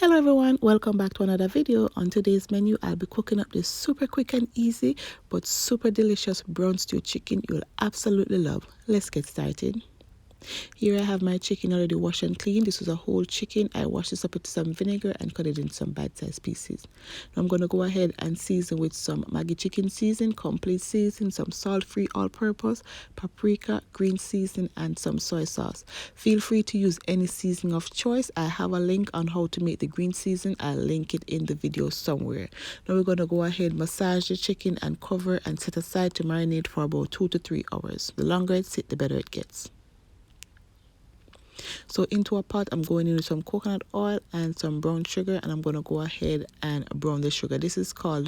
Hello everyone, welcome back to another video. On today's menu I'll be cooking up this super quick and easy but super delicious brown stew chicken you'll absolutely love. Let's get started. Here I have my chicken already washed and cleaned. This was a whole chicken. I washed this up with some vinegar and cut it in some bite-sized pieces. Now I'm going to go ahead and season with some Maggie chicken season, complete season, some salt-free all-purpose, paprika, green season, and some soy sauce. Feel free to use any seasoning of choice. I have a link on how to make the green season. I'll link it in the video somewhere. Now we're going to go ahead, massage the chicken and cover and set aside to marinate for about 2 to 3 hours. The longer it sits, the better it gets. So into a pot, I'm going in with some coconut oil and some brown sugar, and I'm going to go ahead and brown the sugar. This is called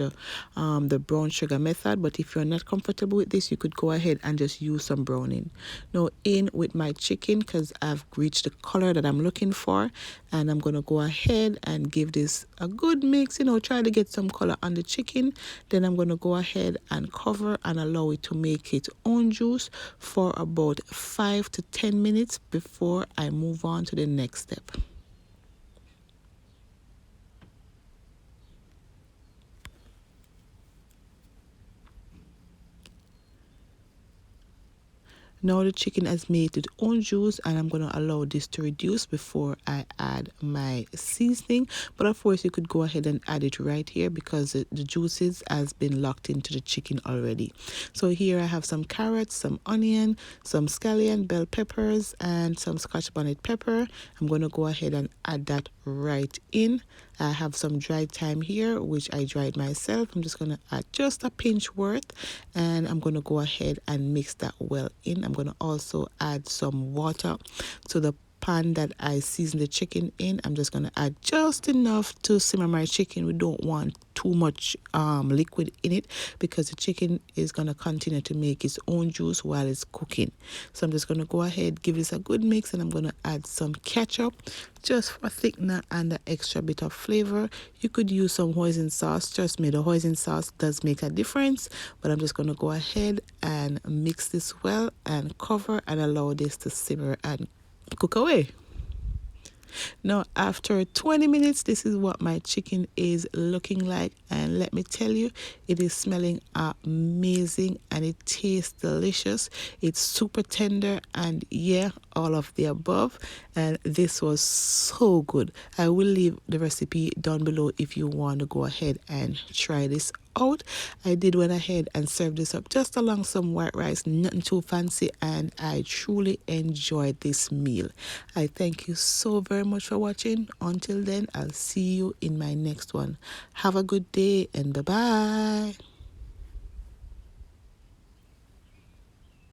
the brown sugar method, but if you're not comfortable with this, you could go ahead and just use some browning. Now in with my chicken, because I've reached the color that I'm looking for, and I'm going to go ahead and give this a good mix, try to get some color on the chicken. Then I'm going to go ahead and cover and allow it to make its own juice for about 5 to 10 minutes before I move on to the next step. Now the chicken has made its own juice, and I'm going to allow this to reduce before I add my seasoning. But of course you could go ahead and add it right here because the juices has been locked into the chicken already. So here I have some carrots, some onion, some scallion, bell peppers, and some scotch bonnet pepper. I'm going to go ahead and add that right in. I have some dried thyme here, which I dried myself. I'm just going to add just a pinch worth, and I'm going to go ahead and mix that well in. I'm going to also add some water to the pan that I seasoned the chicken in. I'm just going to add just enough to simmer my chicken. We don't want too much liquid in it because the chicken is going to continue to make its own juice while it's cooking. So I'm just going to go ahead, give this a good mix, and I'm going to add some ketchup just for thickener and the extra bit of flavor. You could use some hoisin sauce. Trust me, the hoisin sauce does make a difference, but I'm just going to go ahead and mix this well and cover and allow this to simmer and cook away. Now after 20 minutes, this is what my chicken is looking like, and let me tell you, it is smelling amazing and it tastes delicious. It's super tender, and yeah, all of the above, and this was so good. I will leave the recipe down below if you want to go ahead and try this out. I did went ahead and served this up just along some white rice, nothing too fancy, and I truly enjoyed this meal. I thank you so very much for watching. Until then, I'll see you in my next one. Have a good day and bye bye.